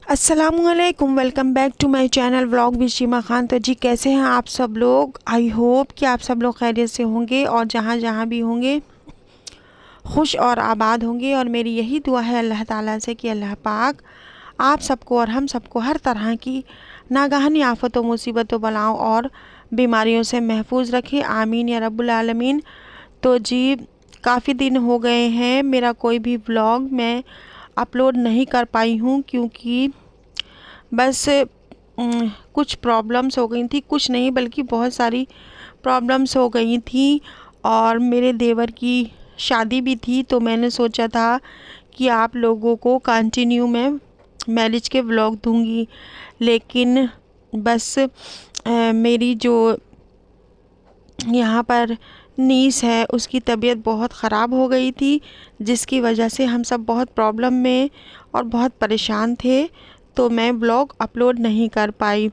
अस्सलामुअलैकुम, welcome back to my channel vlog with Sheema Khan. तो जी कैसे हैं आप सब लोग। आई होप कि आप सब लोग खैरियत से होंगे और जहाँ जहाँ भी होंगे खुश और आबाद होंगे। और मेरी यही दुआ है अल्लाह ताला से कि अल्लाह पाक आप सबको और हम सबको हर तरह की नागहानी आफतों, मुसीबतों, बलाओं और बीमारियों से महफूज रखे। आमीन या रब्बुल आलमीन। तो जी काफ़ी दिन हो गए हैं मेरा कोई भी व्लॉग मैं अपलोड नहीं कर पाई हूँ, क्योंकि बस कुछ प्रॉब्लम्स हो गई थी। कुछ नहीं बल्कि बहुत सारी प्रॉब्लम्स हो गई थी। और मेरे देवर की शादी भी थी, तो मैंने सोचा था कि आप लोगों को कंटिन्यू मैं मैरिज के व्लॉग दूंगी। लेकिन बस मेरी जो यहाँ पर नीस है उसकी तबीयत बहुत ख़राब हो गई थी, जिसकी वजह से हम सब बहुत प्रॉब्लम में और बहुत परेशान थे। तो मैं ब्लॉग अपलोड नहीं कर पाई।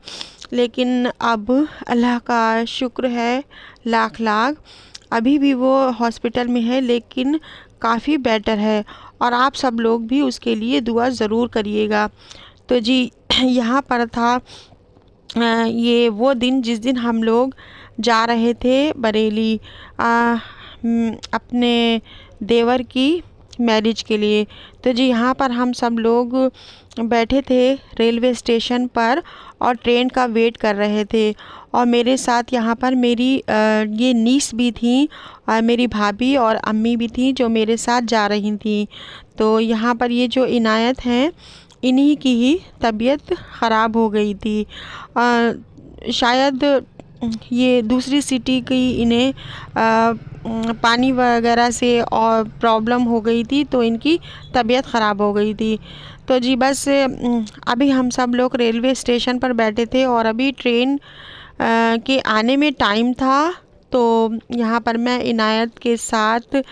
लेकिन अब अल्लाह का शुक्र है लाख लाख, अभी भी वो हॉस्पिटल में है लेकिन काफ़ी बेटर है। और आप सब लोग भी उसके लिए दुआ ज़रूर करिएगा। तो जी यहाँ पर था ये वो दिन जिस दिन हम लोग जा रहे थे बरेली अपने देवर की मैरिज के लिए। तो जी यहाँ पर हम सब लोग बैठे थे रेलवे स्टेशन पर और ट्रेन का वेट कर रहे थे। और मेरे साथ यहाँ पर मेरी ये नीस भी थी और मेरी भाभी और अम्मी भी थी जो मेरे साथ जा रही थी। तो यहाँ पर ये जो इनायत हैं, इन्हीं की ही तबीयत ख़राब हो गई थी। शायद ये दूसरी सिटी की इन्हें पानी वगैरह से और प्रॉब्लम हो गई थी, तो इनकी तबीयत ख़राब हो गई थी। तो जी बस अभी हम सब लोग रेलवे स्टेशन पर बैठे थे और अभी ट्रेन के आने में टाइम था। तो यहाँ पर मैं इनायत के साथ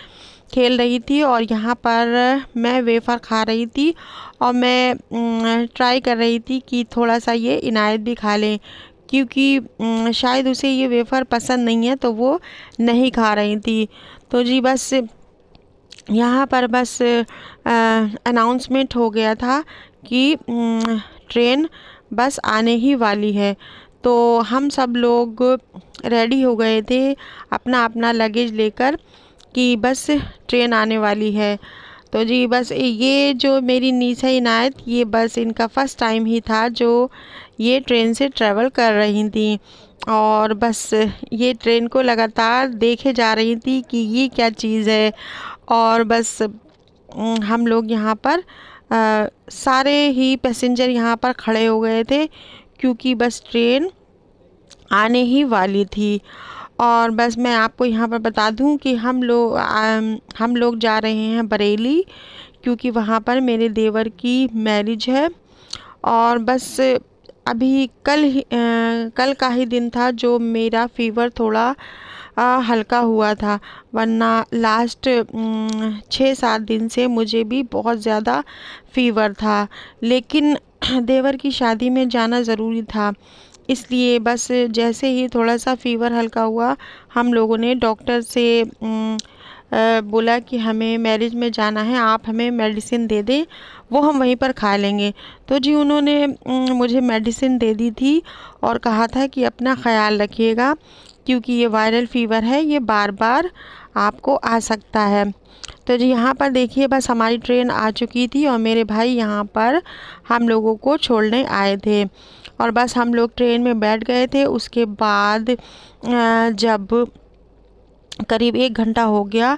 खेल रही थी और यहाँ पर मैं वेफ़र खा रही थी। और मैं ट्राई कर रही थी कि थोड़ा सा ये इनायत भी खा लें, क्योंकि शायद उसे ये वेफ़र पसंद नहीं है तो वो नहीं खा रही थी। तो जी बस यहाँ पर बस अनाउंसमेंट हो गया था कि ट्रेन बस आने ही वाली है। तो हम सब लोग रेडी हो गए थे अपना अपना लगेज लेकर कि बस ट्रेन आने वाली है। तो जी बस ये जो मेरी नीस है इनायत, ये बस इनका फ़र्स्ट टाइम ही था जो ये ट्रेन से ट्रैवल कर रही थी। और बस ये ट्रेन को लगातार देखे जा रही थी कि ये क्या चीज़ है। और बस हम लोग यहाँ पर सारे ही पैसेंजर यहाँ पर खड़े हो गए थे, क्योंकि बस ट्रेन आने ही वाली थी। और बस मैं आपको यहाँ पर बता दूँ कि हम लोग जा रहे हैं बरेली, क्योंकि वहाँ पर मेरे देवर की मैरिज है। और बस अभी कल का ही दिन था जो मेरा फ़ीवर थोड़ा हल्का हुआ था, वरना लास्ट 6-7 दिन से मुझे भी बहुत ज़्यादा फ़ीवर था। लेकिन देवर की शादी में जाना ज़रूरी था, इसलिए बस जैसे ही थोड़ा सा फ़ीवर हल्का हुआ, हम लोगों ने डॉक्टर से बोला कि हमें मैरिज में जाना है, आप हमें मेडिसिन दे दें, वो हम वहीं पर खा लेंगे। तो जी उन्होंने मुझे मेडिसिन दे दी थी और कहा था कि अपना ख़याल रखिएगा, क्योंकि ये वायरल फ़ीवर है, ये बार बार आपको आ सकता है। तो जी यहाँ पर देखिए बस हमारी ट्रेन आ चुकी थी और मेरे भाई यहाँ पर हम लोगों को छोड़ने आए थे। और बस हम लोग ट्रेन में बैठ गए थे। उसके बाद जब करीब 1 घंटा हो गया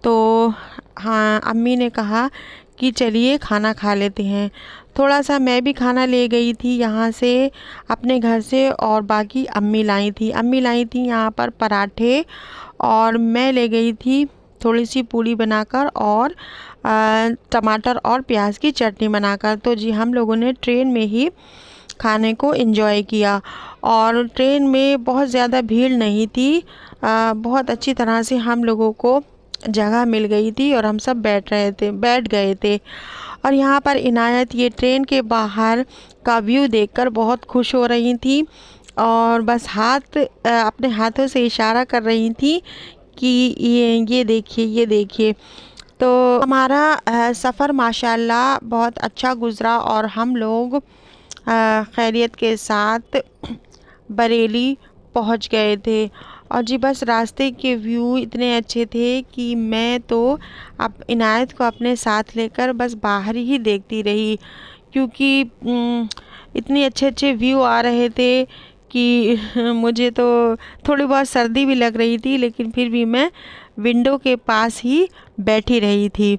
तो हाँ, अम्मी ने कहा कि चलिए खाना खा लेते हैं। थोड़ा सा मैं भी खाना ले गई थी यहाँ से अपने घर से, और बाकी अम्मी लाई थी यहाँ पर पराठे, और मैं ले गई थी थोड़ी सी पूड़ी बनाकर और टमाटर और प्याज की चटनी बनाकर। तो जी हम लोगों ने ट्रेन में ही खाने को एंजॉय किया। और ट्रेन में बहुत ज़्यादा भीड़ नहीं थी, बहुत अच्छी तरह से हम लोगों को जगह मिल गई थी और हम सब बैठ गए थे। और यहाँ पर इनायत ये ट्रेन के बाहर का व्यू देखकर बहुत खुश हो रही थी और बस अपने हाथों से इशारा कर रही थी कि ये देखिए, ये देखिए। तो हमारा सफ़र माशाल्लाह बहुत अच्छा गुज़रा और हम लोग खैरियत के साथ बरेली पहुंच गए थे। और जी बस रास्ते के व्यू इतने अच्छे थे कि मैं तो अब इनायत को अपने साथ लेकर बस बाहर ही देखती रही, क्योंकि इतने अच्छे अच्छे व्यू आ रहे थे कि मुझे तो थोड़ी बहुत सर्दी भी लग रही थी, लेकिन फिर भी मैं विंडो के पास ही बैठी रही थी।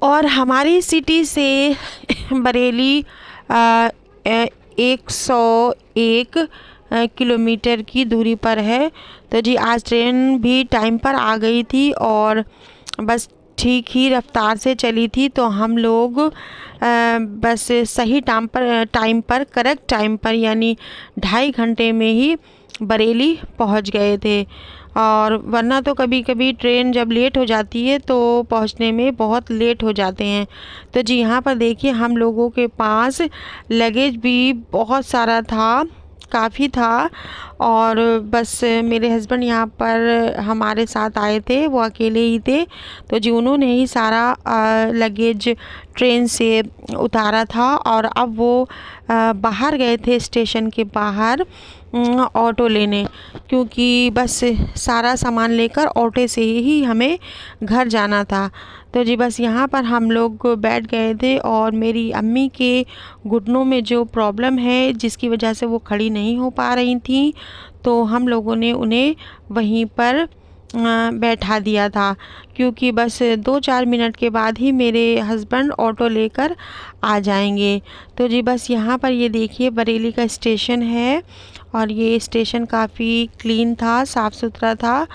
और हमारी सिटी से बरेली 101 किलोमीटर की दूरी पर है। तो जी आज ट्रेन भी टाइम पर आ गई थी और बस ठीक ही रफ्तार से चली थी, तो हम लोग बस सही टाइम पर करेक्ट टाइम पर यानी 2.5 घंटे में ही बरेली पहुंच गए थे। और वरना तो कभी कभी ट्रेन जब लेट हो जाती है तो पहुंचने में बहुत लेट हो जाते हैं। तो जी यहाँ पर देखिए हम लोगों के पास लगेज भी बहुत सारा था, काफ़ी था। और बस मेरे हस्बैंड यहाँ पर हमारे साथ आए थे, वो अकेले ही थे। तो जी उन्होंने ही सारा लगेज ट्रेन से उतारा था और अब वो बाहर गए थे स्टेशन के बाहर ऑटो लेने, क्योंकि बस सारा सामान लेकर ऑटो से ही हमें घर जाना था। तो जी बस यहाँ पर हम लोग बैठ गए थे और मेरी अम्मी के घुटनों में जो प्रॉब्लम है जिसकी वजह से वो खड़ी नहीं हो पा रही थी, तो हम लोगों ने उन्हें वहीं पर बैठा दिया था, क्योंकि बस 2-4 मिनट के बाद ही मेरे हस्बैंड ऑटो लेकर आ जाएंगे। तो जी बस यहाँ पर ये देखिए बरेली का स्टेशन है और ये स्टेशन काफ़ी क्लीन था, साफ़ सुथरा था।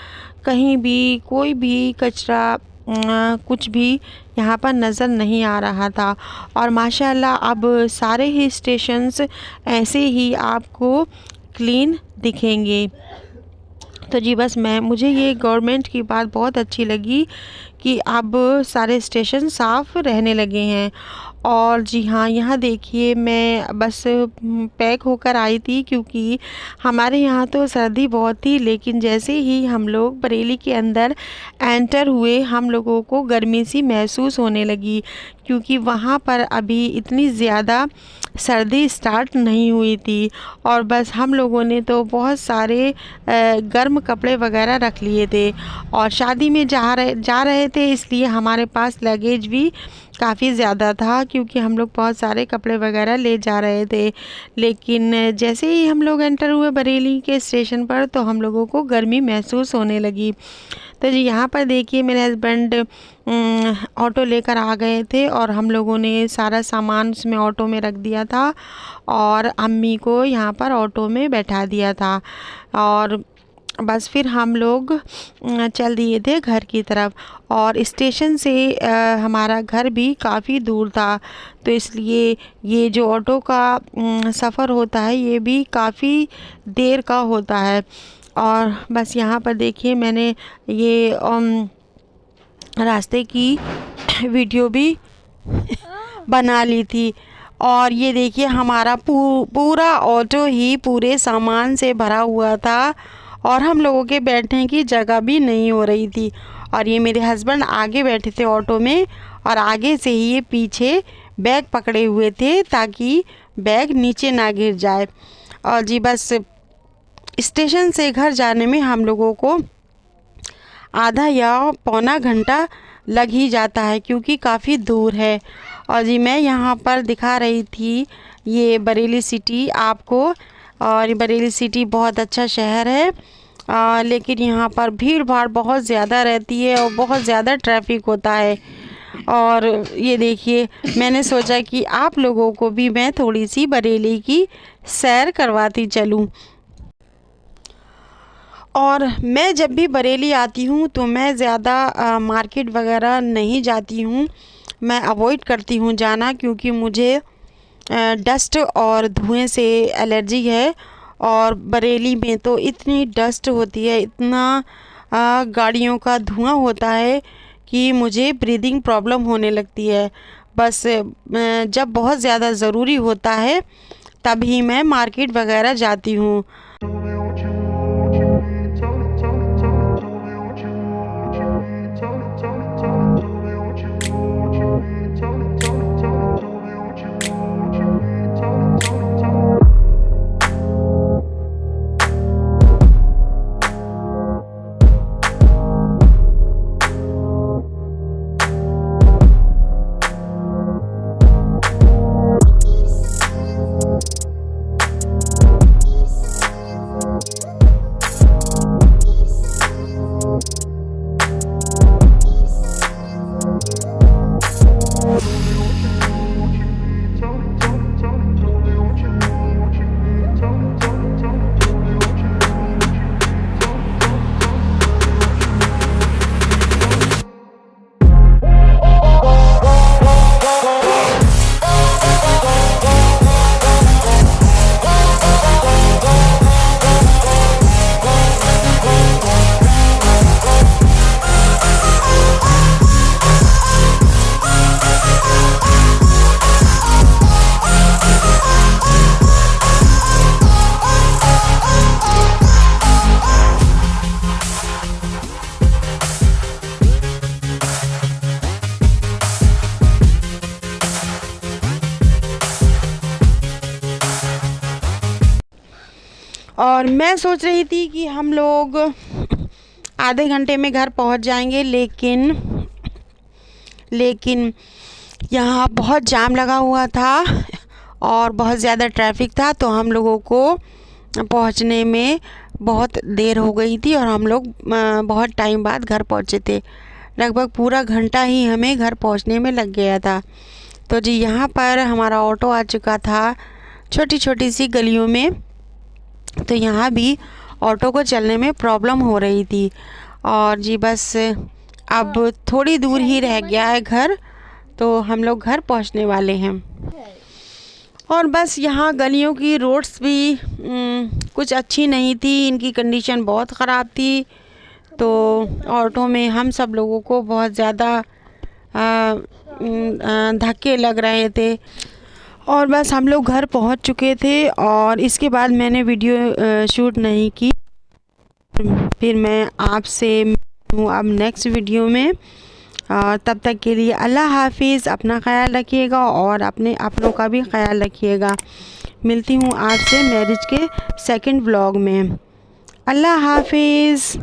कहीं भी कोई भी कचरा कुछ भी यहाँ पर नज़र नहीं आ रहा था। और माशाल्लाह अब सारे ही स्टेशंस ऐसे ही आपको क्लीन दिखेंगे। तो जी बस मुझे ये गवर्नमेंट की बात बहुत अच्छी लगी कि अब सारे स्टेशन साफ़ रहने लगे हैं। और जी हाँ, यहाँ देखिए मैं बस पैक होकर आई थी, क्योंकि हमारे यहाँ तो सर्दी बहुत थी, लेकिन जैसे ही हम लोग बरेली के अंदर एंटर हुए हम लोगों को गर्मी सी महसूस होने लगी, क्योंकि वहाँ पर अभी इतनी ज़्यादा सर्दी स्टार्ट नहीं हुई थी। और बस हम लोगों ने तो बहुत सारे गर्म कपड़े वगैरह रख लिए थे और शादी में जा रहे थे, इसलिए हमारे पास लगेज भी काफ़ी ज़्यादा था, क्योंकि हम लोग बहुत सारे कपड़े वगैरह ले जा रहे थे। लेकिन जैसे ही हम लोग एंटर हुए बरेली के स्टेशन पर तो हम लोगों को गर्मी महसूस होने लगी। तो जी यहाँ पर देखिए मेरे हस्बैंड ऑटो लेकर आ गए थे और हम लोगों ने सारा सामान उसमें ऑटो में रख दिया था और अम्मी को यहाँ पर ऑटो में बैठा दिया था। और बस फिर हम लोग चल दिए थे घर की तरफ। और स्टेशन से हमारा घर भी काफ़ी दूर था, तो इसलिए ये जो ऑटो का सफ़र होता है ये भी काफ़ी देर का होता है। और बस यहाँ पर देखिए मैंने ये रास्ते की वीडियो भी बना ली थी। और ये देखिए हमारा पूरा ऑटो ही पूरे सामान से भरा हुआ था और हम लोगों के बैठने की जगह भी नहीं हो रही थी। और ये मेरे हस्बैंड आगे बैठे थे ऑटो में और आगे से ही ये पीछे बैग पकड़े हुए थे ताकि बैग नीचे ना गिर जाए। और जी बस स्टेशन से घर जाने में हम लोगों को आधा या पौना घंटा लग ही जाता है, क्योंकि काफ़ी दूर है। और जी मैं यहाँ पर दिखा रही थी ये बरेली सिटी आपको, और ये बरेली सिटी बहुत अच्छा शहर है, लेकिन यहाँ पर भीड़ भाड़ बहुत ज़्यादा रहती है और बहुत ज़्यादा ट्रैफिक होता है। और ये देखिए मैंने सोचा कि आप लोगों को भी मैं थोड़ी सी बरेली की सैर करवाती चलूँ। और मैं जब भी बरेली आती हूँ तो मैं ज़्यादा मार्केट वगैरह नहीं जाती हूँ, मैं अवॉइड करती हूँ जाना, क्योंकि मुझे डस्ट और धुएं से एलर्जी है। और बरेली में तो इतनी डस्ट होती है, इतना गाड़ियों का धुआं होता है कि मुझे ब्रीदिंग प्रॉब्लम होने लगती है। बस जब बहुत ज़्यादा ज़रूरी होता है तभी मैं मार्केट वगैरह जाती हूँ। और मैं सोच रही थी कि हम लोग आधे घंटे में घर पहुंच जाएंगे, लेकिन यहाँ बहुत जाम लगा हुआ था और बहुत ज़्यादा ट्रैफिक था, तो हम लोगों को पहुँचने में बहुत देर हो गई थी और हम लोग बहुत टाइम बाद घर पहुँचे थे। लगभग पूरा घंटा ही हमें घर पहुँचने में लग गया था। तो जी यहाँ पर हमारा ऑटो आ चुका था छोटी छोटी सी गलियों में, तो यहाँ भी ऑटो को चलने में प्रॉब्लम हो रही थी। और जी बस अब थोड़ी दूर ही रह गया है घर, तो हम लोग घर पहुँचने वाले हैं। और बस यहाँ गलियों की रोड्स भी कुछ अच्छी नहीं थी, इनकी कंडीशन बहुत ख़राब थी। तो ऑटो में हम सब लोगों को बहुत ज़्यादा धक्के लग रहे थे। और बस हम लोग घर पहुंच चुके थे और इसके बाद मैंने वीडियो शूट नहीं की। फिर मैं आपसे हूँ अब नेक्स्ट वीडियो में। तब तक के लिए अल्लाह हाफिज़। अपना ख्याल रखिएगा और अपने अपनों का भी ख्याल रखिएगा। मिलती हूँ आपसे मैरिज के सेकंड व्लॉग में। अल्लाह हाफिज़।